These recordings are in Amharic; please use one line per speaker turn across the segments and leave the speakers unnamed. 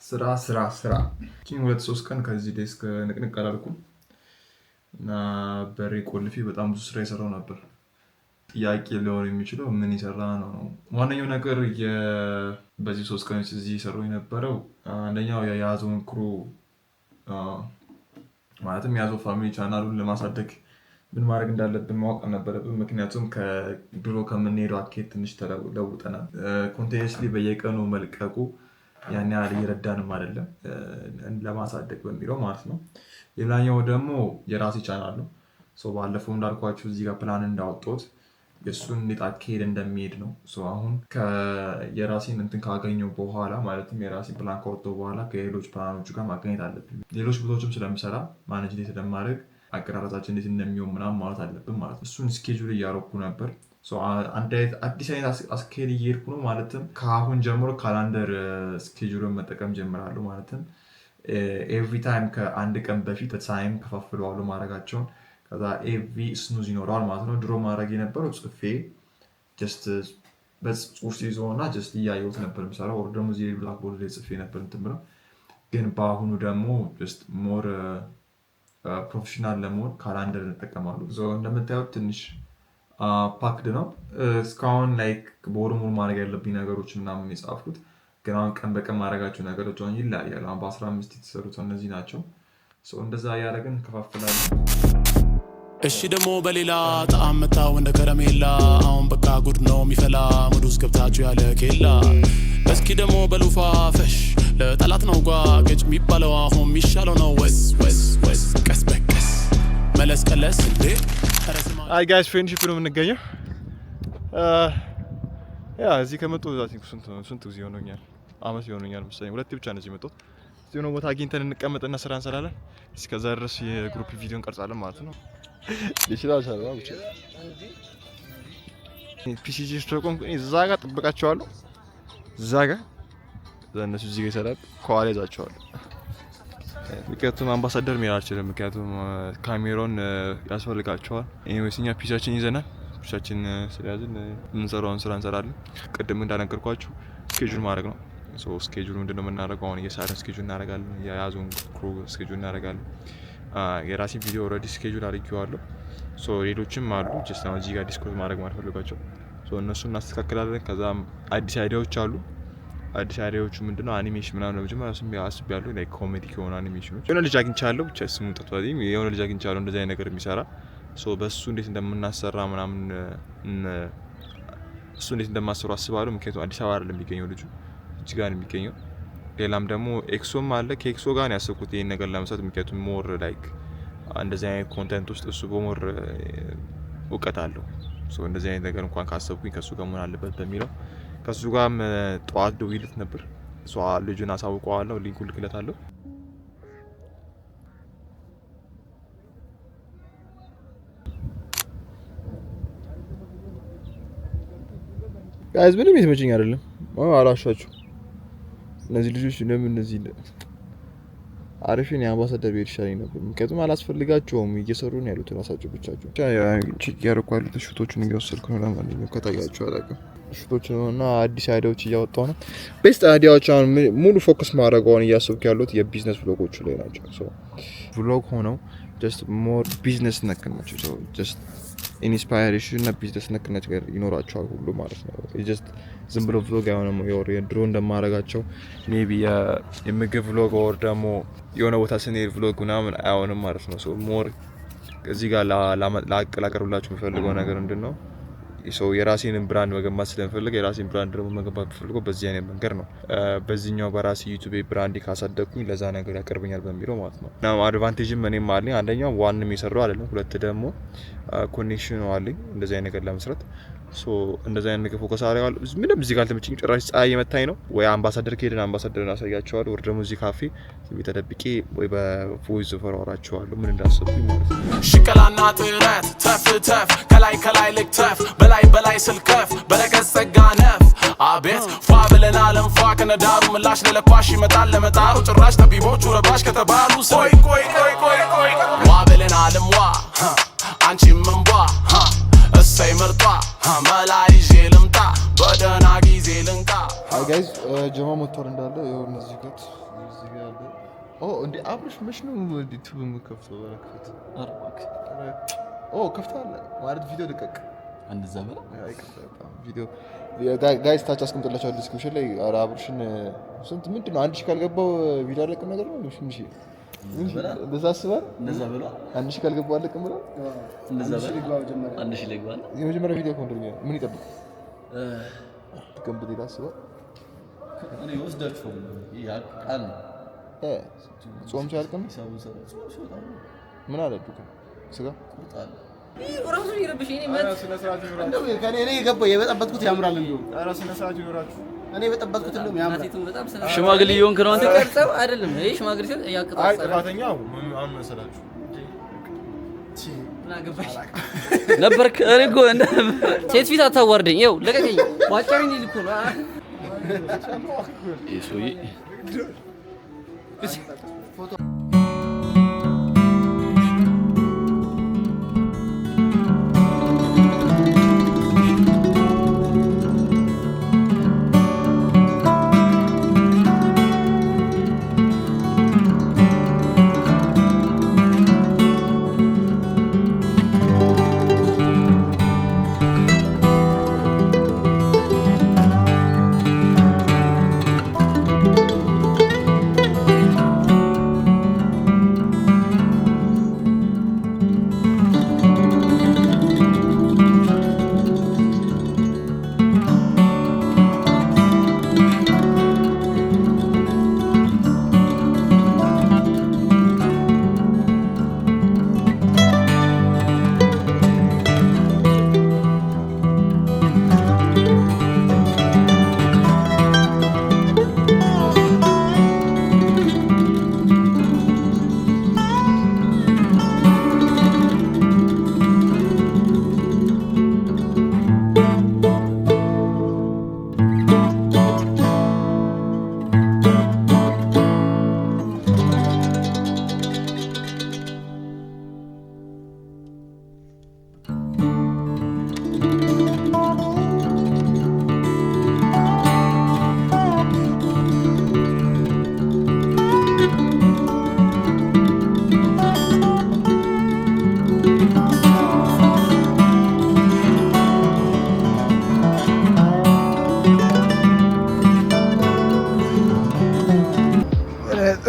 ስራ ኪን 2-3 ቀን ከዚህ ዴስክ ንቅንቅ አላልኩም እና በሬ ቆልፌ በጣም ብዙ ስራ የሰራው ነበር። ጥያቄ ሊሆን የሚችለው ምን ይሰራ ነው? ዋነኛው ነገር በዚህ 3 ቀን እዚህ ሰራው የነበረው አንደኛው የያዞን ክሩ ማለትም የያዞ ፋሚሊ ቻናሉን ለማሳደግ ምን ማድረግ እንዳለብን ማወቅ ነበረብን። ምክንያቱም ከድሮ ከምንሄደው አኬት ትንሽ ተለውጠናል። ኮንቲኒየስሊ በየቀኑ መልቀቁ ያን ያህል እየረዳንም አይደለም ለማሳደግ በሚለው ማለት ነው። ሌላኛው ደግሞ የራሴ ቻናል ነው። ባለፈው እንዳልኳችሁ እዚህ ጋር ፕላን እንዳወጣሁት የእሱን እንዴት አካሄድ እንደሚሄድ ነው። አሁን የራሴን እንትን ካገኘው በኋላ ማለትም የራሴን ፕላን ካወጣሁ በኋላ ከሌሎች ፕላኖቹ ጋር ማገኘት አለብን። ሌሎች ቦታዎችም ስለምሰራ ማኔጅ እንዴት እንደማድረግ አቀራረጻችን እንዴት እንደሚሆን ምናምን ማለት አለብን ማለት ነው። እሱን ስኬጁል እያደረኩ ነበር። አዲስ አይነት አስኬድ እየሄድኩ ነው። ማለትም ከአሁን ጀምሮ ካላንደር ስኬጁልን መጠቀም ጀምራለሁ። ማለትም ኤቭሪ ታይም ከአንድ ቀን በፊት ታይም ከፋፍለዋለሁ ማድረጋቸውን። ከዛ ኤቭሪ ስኑዝ ይኖረዋል ማለት ነው። ድሮ ማድረግ የነበረው ጽፌ ጀስት በጽሁፍ ሲይዞ እና ጀስት እያየሁት ነበር የምሰራው። ወር ደግሞ እዚህ ብላክቦርድ ላይ ጽፌ ነበር እንትን ብለው። ግን በአሁኑ ደግሞ ጀስት ሞር ፕሮፌሽናል ለመሆን ካላንደር እንጠቀማለሁ። እንደምታዩት ትንሽ ፓክድ ነው። እስካሁን ላይክ በወር ሙሉ ማድረግ ያለብኝ ነገሮች ምናምን የጻፍኩት ግን አሁን ቀን በቀን ማድረጋቸው ነገሮች አሁን ይለያያሉ። አሁን በ15 የተሰሩት እነዚህ ናቸው። እንደዛ እያደረግን እንከፋፍላለን።
እሺ ደግሞ በሌላ ጣዕም መታው እንደ ከረሜላ። አሁን በቃ ጉድ ነው የሚፈላ ሙድ ውስጥ ገብታችሁ ያለ ኬላ። እስኪ ደግሞ በሉፋፈሽ ለጠላት ነው ጓገጭ የሚባለው አሁን የሚሻለው ነው ወስ ቀስ በቀስ መለስ ቀለስ እንዴ።
አይ ጋይስ ፍሬንድሺፕ ነው የምንገኘው። እዚህ ከመጡ ስንት ጊዜ ሆኖኛል? አመት ይሆነኛል መሰለኝ። ሁለቴ ብቻ ነው እዚህ የመጣሁት። እዚህ ነው ቦታ አግኝተን እንቀመጥና ስራ እንሰራለን። እስከዛ ድረስ የግሩፕ ቪዲዮ እንቀርጻለን ማለት ነው። ይችላል ሰራ ብቻ ፒሲጂ ስቶኮም እዛ ጋር ጥብቃቸዋለሁ። እዛ ጋር እነሱ እዚህ ጋር ይሰራል። ከኋላ ይዛቸዋለሁ። ምክንያቱም አምባሳደር መሄድ አልችልም። ምክንያቱም ካሜራውን ያስፈልጋቸዋል። ኤኒዌይስ እኛ ፒሳችን ይዘናል። ፒሳችን ስለያዝን የምንሰራውን ስራ እንሰራለን። ቅድም እንዳነገርኳችሁ ስኬጁል ማድረግ ነው። ስኬጁል ምንድነው የምናደርገው? አሁን እየሳርን ስኬጁል እናደርጋለን። የያዙን ክሩ ስኬጁል እናደርጋለን። የራሴን ቪዲዮ ኦልሬዲ ስኬጁል አድርጌዋለሁ። ሌሎችም አሉ ጀስት ነው እዚህ ጋር ዲስኮስ ማድረግ ማልፈልጋቸው እነሱን እናስተካክላለን። ከዛም አዲስ አይዲያዎች አሉ። አዲስ አይዲያዎቹ ምንድነው አኒሜሽን ምናምን ነው። መጀመሪያ አስቤያለሁ ላይክ ኮሜዲ የሆኑ አኒሜሽኖች። የሆነ ልጅ አግኝቻለሁ ብቻ ስሙን ጠፍቷል። የሆነ ልጅ አግኝቻለሁ እንደዚህ አይነት ነገር የሚሰራ በሱ እንዴት እንደምናሰራ ምናምን እሱ እንዴት እንደማሰሩ አስባለሁ። ምክንያቱም አዲስ አበባ አይደለም የሚገኘው ልጁ እዚህ ጋር ነው የሚገኘው። ሌላም ደግሞ ኤክሶም አለ። ከኤክሶ ጋር ነው ያሰብኩት ይሄን ነገር ለመስራት። ምክንያቱም ሞር ላይክ እንደዚህ አይነት ኮንቴንት ውስጥ እሱ በሞር እውቀት አለው። እንደዚህ አይነት ነገር እንኳን ካሰብኩኝ ከሱ ጋር መሆን አለበት በሚለው ከሱ ጋርም ጠዋት ደውዬለት ነበር። ልጁን አሳውቀዋለሁ። ሊንኩን ልክለታለሁ። ጋይስ ምንም የተመቸኝ አይደለም። አላሻችሁ እነዚህ ልጆች ለምን እነዚህ አሪፍን የአምባሳደር ቤት ይሻለኝ ነበር። ምክንያቱም አላስፈልጋቸውም እየሰሩ ነው ያሉት ራሳቸው ብቻቸው። ቼክ ያደረኩ ያሉት ሹቶቹን እየወሰድኩ ነው። ለማንኛውም ከታያችሁ አላውቅም ሹቶቹን እና አዲስ አይዲያዎች እያወጣሁ ነው። ቤስት አይዲያዎች አሁን ሙሉ ፎከስ ማድረጋውን እያሰብኩ ያሉት የቢዝነስ ብሎጎቹ ላይ ናቸው። ብሎግ ሆነው ጀስት ሞር ቢዝነስ ነክ ናቸው። ጀስት ኢንስፓይሬሽን እና ቢዝነስ ነክ ነገር ይኖራቸዋል ሁሉ ማለት ነው። ጀስት ዝም ብሎ ብሎግ አይሆንም። የድሮ እንደማደርጋቸው ሜቢ የምግብ ብሎግ ወር ደግሞ የሆነ ቦታ ስንሄድ ብሎግ ምናምን አይሆንም ማለት ነው። ሞር እዚህ ጋር ላቀርብላችሁ የምፈልገው ነገር ምንድን ነው? የራሴን ብራንድ መገንባት ስለምፈልግ የራሴን ብራንድ ደግሞ መገንባት ፈልገው በዚህ አይነት መንገድ ነው። በዚህኛው በራሴ ዩቲዩብ ብራንድ ካሳደግኩኝ ለዛ ነገር ያቀርበኛል በሚለው ማለት ነው። እና አድቫንቴጅም እኔም አለኝ። አንደኛው ዋንም የሰራው አይደለም፣ ሁለት ደግሞ ኮኔክሽን አለኝ እንደዚህ አይነት ነገር ለመስራት። እንደዚህ አይነት ነገር ፎከስ አደርጋለሁ። ምንም እዚህ ጋር አልተመቸኝ። ጭራሽ ፀሐይ የመታኝ ነው። ወይ አምባሳደር ከሄድን አምባሳደርን አሳያቸዋለሁ፣ ወይ ደግሞ እዚህ ካፌ ተደብቄ ወይ በቮይስ ኦቨር አወራቸዋለሁ ምን እንዳሰብኩኝ ማለት ነው።
ሽቀላና ጥረት ተፍ ከላይ ልክተፍ በላይ ስልከፍ በረከት ጸጋ ነፍ አቤት ፏ ብለናል እንፏ ከነዳሩ ምላሽ ለለኳሽ ይመጣል ለመጣሩ ጭራሽ ጠቢቦቹ ረባሽ ከተባሉ ቆይ ዋ ብለናል ዋ አንቺ መንቧ እሰይ ምርጧ መላ ይዤ ልምጣ በደህና ጊዜ ልንቃ
ጋይዝ ጀማ ሞቷል እንዳለ የሆነ እዚህ ጋር ያለ እንዴ አብርሽ መች ነው ዩቲዩብ የምከፍተው? ከፍተሃል ማለት ቪዲዮ ልቀቅ
እንደዛ በላ
ቪዲዮ ጋይስ ታች አስቀምጥላችኋለሁ ዲስክሪፕሽን ላይ። ኧረ አብርሽን ስንት ምንድን ነው 1000 ካልገባው ቪዲዮ አለቅም ነገር ነው። እሺ እንደዛ አስበህ
እንደዛ በላ
1000 ካልገባው አለቅም ብለው
እንደዛ በላ 1000 ላይ ገባል።
የመጀመሪያ ቪዲዮ ኮንትሮል ምን ይጠብቅ ገንብት ይላስበው
እኔ ወስዳችሁ ቃል
ጾም ሲያልቅም ምን አለ ዱካ ስጋ ቁርጣል
ራሱ ይረብሽ።
እኔ የገባው የበጠበጥኩት ያምራል። እንደው
ኧረ ስነ ስርዓት ይኖራችሁ።
እኔ የበጠበጥኩት እንደውም ያምራል።
ሽማግሌ ይሆንክ ነው አንተ ቀርጸው አይደለም። ይሄ ሽማግሌ ሲል ያቀጣጣ
አይ ጥፋተኛው አሁን መሰላችሁ
ነበርክ። እኔ እኮ ሴት ፊት አታዋርደኝ። ይኸው ለቀቀኝ። ዋጫሪኝ ልኩ ነው
እሱይ ፎቶ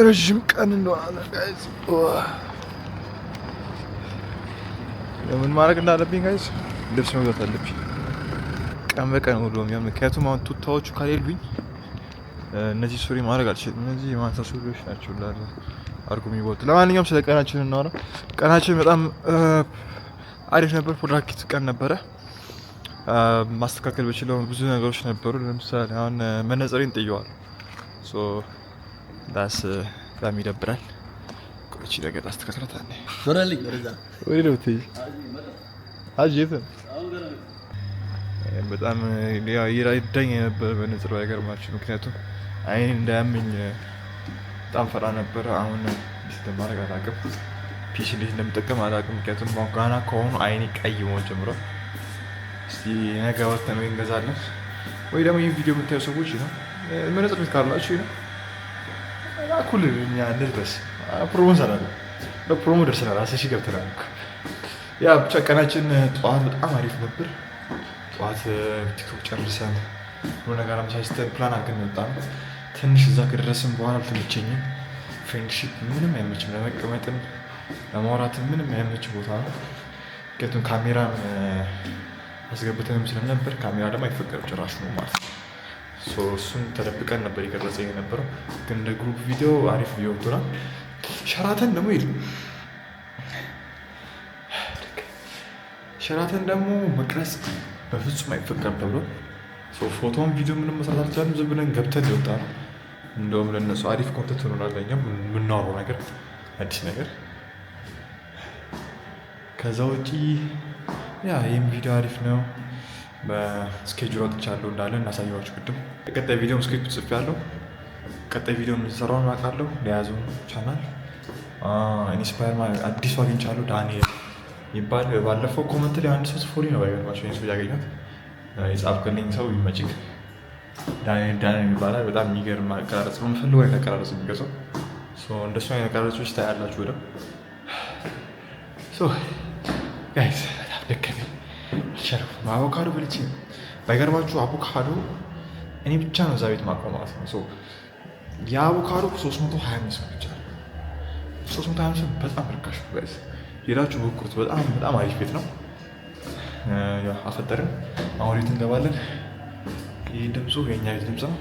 ረዥም ቀን እንደሆነ ጋይዝ ምን ማድረግ እንዳለብኝ ጋይዝ ልብስ መግዛት አለብኝ ቀን በቀን ሁሉ ነው። ምክንያቱም አሁን ቱታዎቹ ከሌሉኝ እነዚህ ሱሪ ማድረግ አልችልም። እነዚህ የማንሳ ሱሪዎች ናቸው ላለ አርጉ የሚወጡ። ለማንኛውም ስለ ቀናችን እናወራ። ቀናችን በጣም አሪፍ ነበር። ፕሮዳክቲቭ ቀን ነበረ። ማስተካከል በችለው ብዙ ነገሮች ነበሩ። ለምሳሌ አሁን መነጽሬን ጥየዋል። ዳስ በጣም ይደብራል። ቆይቼ ነገር አስተካክለታለሁ።
ወራልኝ ወረዛ
ወይ ነው ትይ አጂት በጣም ይራይዳኝ ነበር በነጽሩ አይገርማችሁ። ምክንያቱም አይኔ እንዳያመኝ በጣም ፈራ ነበር። አሁን እንደማደርግ አላውቅም። ፒሲ እንዴት እንደምጠቀም አላውቅም። ምክንያቱም ጋና ከሆኑ አይኔ ቀይ መሆን ጀምሯል። እስቲ ነገ ወጥተን ወይ እንገዛለን ወይ ደግሞ ይሄን ቪዲዮ የምታዩ ሰዎች ነው መነጽር ቤት ካላችሁ ነው አኩል እኛ እንልበስ ፕሮሞ እንሰራለን። ለፕሮሞ ደርሰናል። 10 ሺህ ገብተናል እኮ። ያ ብቻ ቀናችን ጠዋት በጣም አሪፍ ነበር። ጠዋት ቲክቶክ ጨርሰን ሁሉ ነገር አመቻችተን ፕላን አድርገን ወጣን። ትንሽ እዛ ከደረስን በኋላ አልተመቸኝም። ፍሬንድሺፕ ምንም አይመችም፣ ለመቀመጥም ለማውራትም ምንም አይመች ቦታ ነው። ምክንያቱም ካሜራም አስገብተንም ስለነበር ካሜራ ደግሞ አይፈቀድም ጭራሽ ነው ማለት ነው። እሱን ተደብቀን ነበር የቀረጸ የነበረው። ግን እንደ ግሩፕ ቪዲዮ አሪፍ ቪዲዮ ወጥቷል። ሸራተን ደግሞ ሄዱ። ሸራተን ደግሞ መቅረጽ በፍጹም አይፈቀድም ተብሎ ፎቶን ቪዲዮ ምንም መስራት አልቻልንም። ዝም ብለን ገብተን ይወጣ ነው። እንደውም ለእነሱ አሪፍ ኮንተንት ሆኖናል። ለእኛም የምናወራው ነገር አዲስ ነገር። ከዛ ውጪ ይህም ቪዲዮ አሪፍ ነው። በስኬጁል ወጥቻለሁ እንዳለ እናሳየዋችሁ ቅድም። ቀጣይ ቪዲዮም ስክሪፕት ጽፌያለሁ። ቀጣይ ቪዲዮ የምንሰራውን አውቃለሁ። ለያዙ ቻናል ኢንስፓየር አዲሱ አግኝቻለሁ። ዳንኤል ይባል። ባለፈው ኮመንት ላይ አንድ ሰው ፎሪ ነው ባይገርማችሁ ሰው ያገኛት የጻፍክልኝ ሰው ይመችክ።
ዳንኤል ይባላል። በጣም የሚገርም አቀራረጽ ነው። የምፈልገው አይነት አቀራረጽ የሚገዛው እንደሱ አይነት አቀራረጾች ታያላችሁ። ወደ ጋይስ በጣም ደከመኝ አልቻልኩም። አቮካዶ በልቼ ባይገርማችሁ አቮካዶ እኔ ብቻ ነው እዛ ቤት ማውቀው ማለት ነው። የአቮካዶ 325 ብቻ 325 በጣም ርካሽ ነው ጋይስ። ሄዳችሁ ሞክሩት። በጣም አሪፍ ቤት ነው። አፈጠርን አሁን ቤት እንገባለን። ይህ ድምፁ የእኛ ቤት ድምፅ ነው።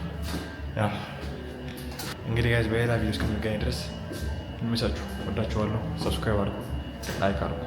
እንግዲህ ጋይዝ በሌላ ቪዲዮ እስከምንገናኝ ድረስ ይመቻችሁ። ወዳችኋለሁ። ሰብስክራይብ አድርጉ፣ ላይክ አድርጉ።